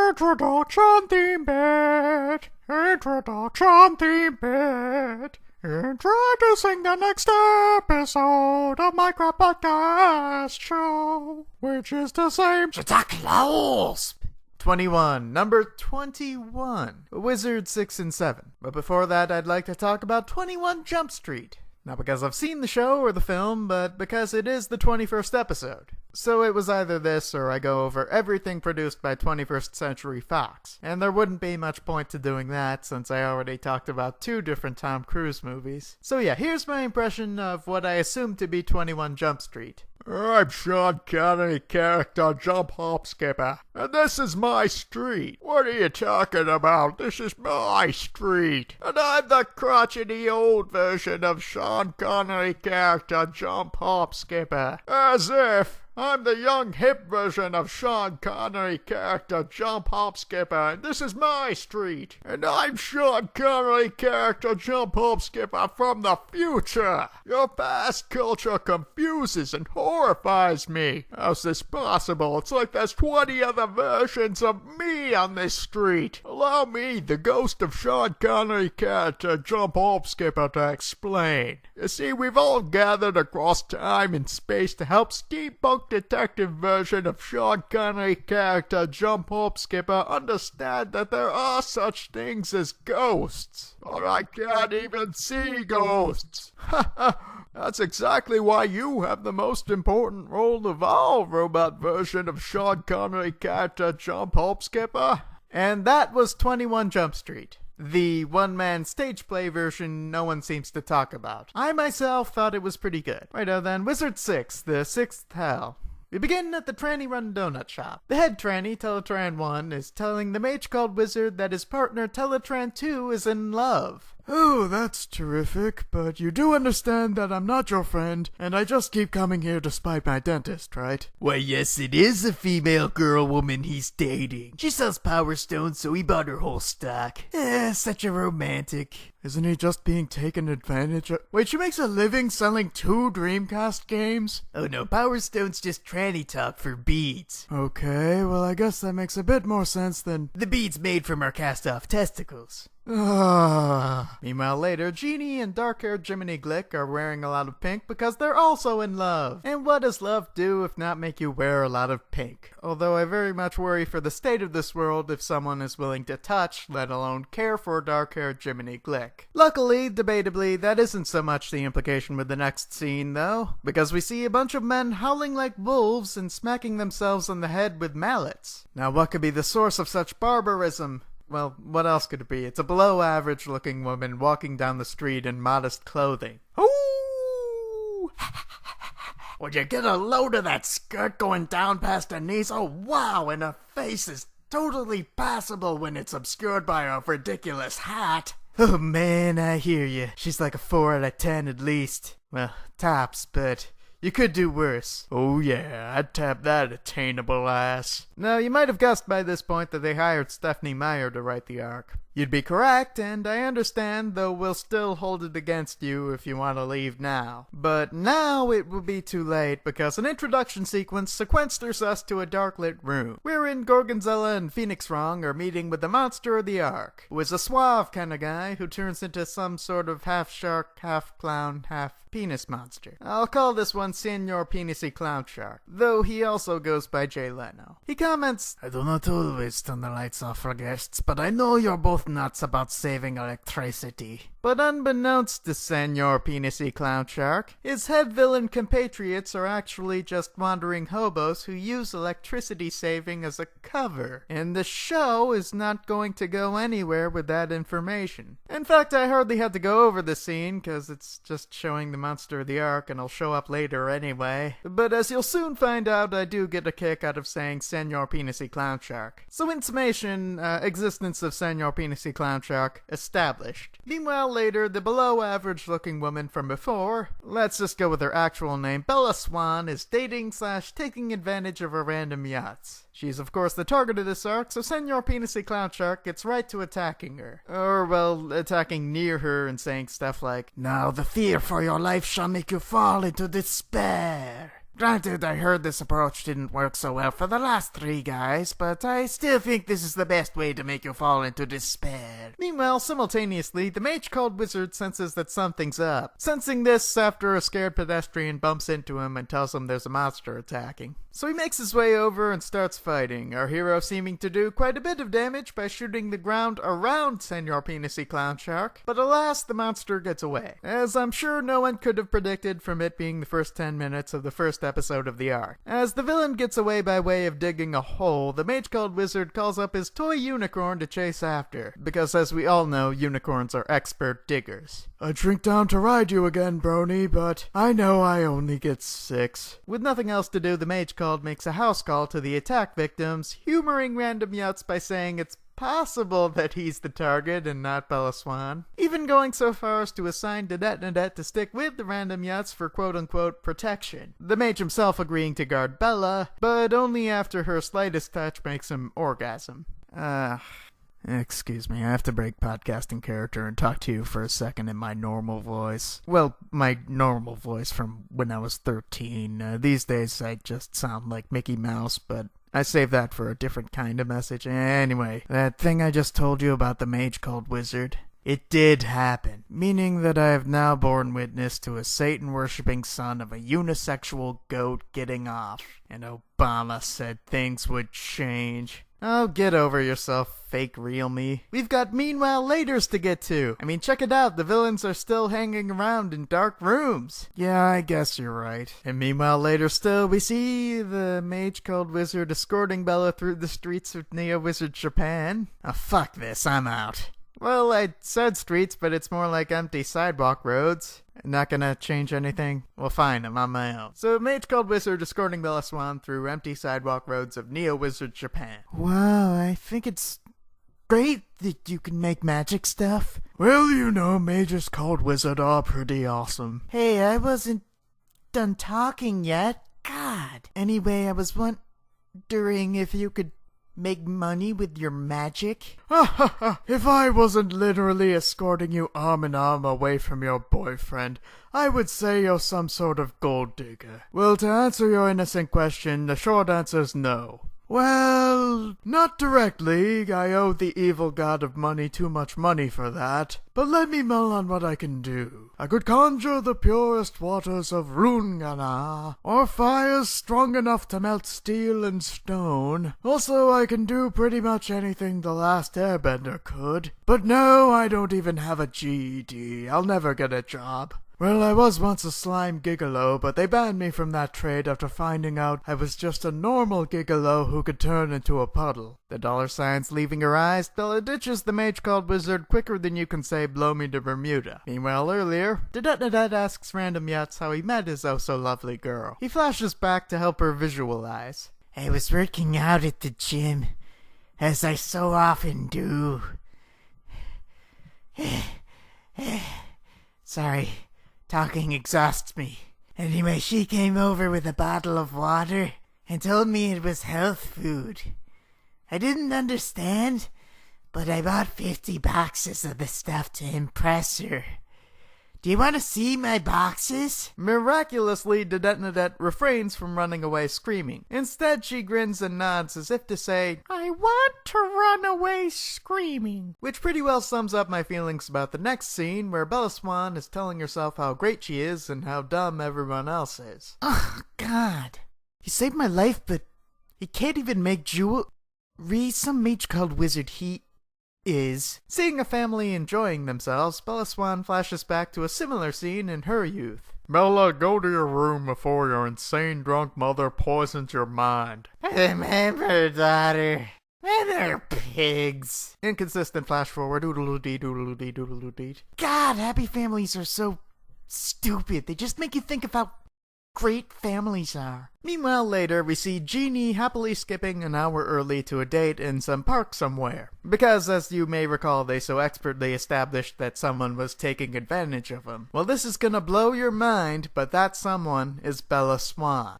Introduction theme bit. Introduction theme bit. Introducing the next episode of my crap podcast show, which is the same JTAKRAOSPE21, number 21, Wizard 6 and 7. But before that, I'd like to talk about 21 Jump Street. Not because I've seen the show or the film, but because it is the 21st episode. So it was either this or I go over everything produced by 21st Century Fox. And there wouldn't be much point to doing that since I already talked about 2 different Tom Cruise movies. So yeah, here's my impression of what I assume to be 21 Jump Street. I'm Sean Connery, character Jump Hop Skipper, and this is my street. What are you talking about? This is my street. And I'm the crotchety old version of Sean Connery, character Jump Hop Skipper. As if I'm the young hip version of Sean Connery, character Jump Hop Skipper, and this is my street. And I'm Sean Connery, character Jump Hop Skipper from the future. Your past culture confuses and horrifies me. How's this possible? It's like there's 20 other versions of me on this street. Allow me, the ghost of Sean Connery, character Jump Hop Skipper, to explain. You see, we've all gathered across time and space to help steampunk detective version of Sean Connery character Jump Hop Skipper understand that there are such things as ghosts. Or I can't even see ghosts. That's exactly why you have the most important role of all, robot version of Sean Connery character Jump Hop Skipper. And that was 21 Jump Street. The one-man stage play version no one seems to talk about. I myself thought it was pretty good. Righto then, Wizard 6, the 6th Hell. We begin at the Tranny Run Donut Shop. The head tranny, Teletran 1, is telling the mage-called wizard that his partner, Teletran 2, is in love. Oh, that's terrific, but you do understand that I'm not your friend, and I just keep coming here to spite my dentist, right? Why, yes, it is a female girl woman he's dating. She sells Power Stones, so he bought her whole stock. Such a romantic. Isn't he just being taken advantage of? Wait, she makes a living selling 2 Dreamcast games? Oh no, Power Stone's just tranny talk for beads. Okay, well I guess that makes a bit more sense than the beads made from our cast-off testicles. Meanwhile later, Genie and dark-haired Jiminy Glick are wearing a lot of pink because they're also in love. And what does love do if not make you wear a lot of pink? Although I very much worry for the state of this world if someone is willing to touch, let alone care for dark-haired Jiminy Glick. Luckily, debatably, that isn't so much the implication with the next scene though, because we see a bunch of men howling like wolves and smacking themselves on the head with mallets. Now what could be the source of such barbarism? Well, what else could it be? It's a below-average looking woman walking down the street in modest clothing. Ooh! Would you get a load of that skirt going down past her knees? Oh, wow! And her face is totally passable when it's obscured by a ridiculous hat. Oh man, I hear you. She's like a 4 out of 10 at least. Well, tops, but you could do worse. Oh yeah, I'd tap that attainable ass. Now, you might have guessed by this point that they hired Stephanie Meyer to write the arc. You'd be correct, and I understand, though we'll still hold it against you if you want to leave now. But now it will be too late, because an introduction sequence sequesters us to a dark-lit room, wherein Gorgonzola and Phoenix Wrong are meeting with the monster of the arc, who is a suave kind of guy who turns into some sort of half-shark, half-clown, half-penis monster. I'll call this one Senor Penisy Clown Shark, though he also goes by Jay Leno. He comments, I do not always turn the lights off for guests, but I know you're both nuts about saving electricity. But unbeknownst to Senor Penisy Clown Shark, his head villain compatriots are actually just wandering hobos who use electricity saving as a cover. And the show is not going to go anywhere with that information. In fact, I hardly had to go over the scene, cause it's just showing the monster of the arc and it'll show up later anyway. But as you'll soon find out, I do get a kick out of saying Senor Penisy Clown Shark. So in summation, existence of Senor Penisy Clown Shark established. Meanwhile later, the below-average looking woman from before, let's just go with her actual name, Bella Swan, is dating/taking advantage of her random yachts. She's of course the target of this arc, so Senor Penisy Clown Shark gets right to attacking her. Or, well, attacking near her and saying stuff like, now the fear for your life shall make you fall into despair. Granted, I heard this approach didn't work so well for the last 3 guys, but I still think this is the best way to make you fall into despair. Meanwhile, simultaneously, the mage called Wizard senses that something's up. Sensing this after a scared pedestrian bumps into him and tells him there's a monster attacking. So he makes his way over and starts fighting, our hero seeming to do quite a bit of damage by shooting the ground around Senor Penisy Clown Shark, but alas, the monster gets away. As I'm sure no one could have predicted from it being the first 10 minutes of the first episode of the arc. As the villain gets away by way of digging a hole, the mage called Wizard calls up his toy unicorn to chase after, because as we all know, unicorns are expert diggers. I drink down to ride you again, Brony, but I know I only get 6. With nothing else to do, the mage called makes a house call to the attack victims, humoring random yuts by saying it's possible that he's the target and not Bella Swan, even going so far as to assign Dedette to stick with the random yuts for quote-unquote protection. The mage himself agreeing to guard Bella, but only after her slightest touch makes him orgasm. Excuse me, I have to break podcasting character and talk to you for a second in my normal voice. Well, my normal voice from when I was 13. These days I just sound like Mickey Mouse, but I save that for a different kind of message. Anyway, that thing I just told you about the mage called Wizard, it did happen, meaning that I have now borne witness to a Satan-worshipping son of a unisexual goat getting off, and Obama said things would change. Oh, get over yourself, fake real me. We've got meanwhile laters to get to. I mean, check it out, the villains are still hanging around in dark rooms. Yeah, I guess you're right. And meanwhile later still, we see the mage called Wizard escorting Bella through the streets of Neo-Wizard Japan. Oh, fuck this, I'm out. Well, I said streets, but it's more like empty sidewalk roads. Not gonna change anything? Well, fine, I'm on my own. So, mage called Wizard escorting Bella Swan through empty sidewalk roads of Neo-Wizard Japan. Wow, I think it's great that you can make magic stuff. Well, you know, mages called Wizard are pretty awesome. Hey, I wasn't done talking yet. God. Anyway, I was wondering if you could make money with your magic? If I wasn't literally escorting you arm in arm away from your boyfriend, I would say you're some sort of gold digger. Well, to answer your innocent question, the short answer is no. Well, not directly. I owe the evil god of money too much money for that. But let me mull on what I can do. I could conjure the purest waters of Rungana, or fires strong enough to melt steel and stone. Also, I can do pretty much anything the last airbender could. But no, I don't even have a GED. I'll never get a job. Well, I was once a slime gigolo, but they banned me from that trade after finding out I was just a normal gigolo who could turn into a puddle. The dollar signs leaving her eyes, Bella ditches the mage called Wizard quicker than you can say blow me to Bermuda. Meanwhile, earlier, Dedette asks random yuts how he met his oh-so-lovely girl. He flashes back to help her visualize. I was working out at the gym, as I so often do. Sorry. Talking exhausts me. Anyway, she came over with a bottle of water and told me it was health food. I didn't understand, but I bought 50 boxes of the stuff to impress her. Do you want to see my boxes? Miraculously, Dedette refrains from running away screaming. Instead, she grins and nods as if to say, I want to run away screaming. Which pretty well sums up my feelings about the next scene, where Bella Swan is telling herself how great she is and how dumb everyone else is. Oh, God. He saved my life, but he can't even make jewelry. Some mage called Wizard he is. Seeing a family enjoying themselves, Bella Swan flashes back to a similar scene in her youth. Bella, go to your room before your insane drunk mother poisons your mind. Remember, daughter, men are pigs. Inconsistent flash forward, doodle-doo-dee, doodle-doo-dee, doodle-doo-dee. God, happy families are so stupid. They just make you think of how great families are. Meanwhile, later, we see Genie happily skipping an hour early to a date in some park somewhere. Because, as you may recall, they so expertly established that someone was taking advantage of him. Well, this is gonna blow your mind, but that someone is Bella Swan.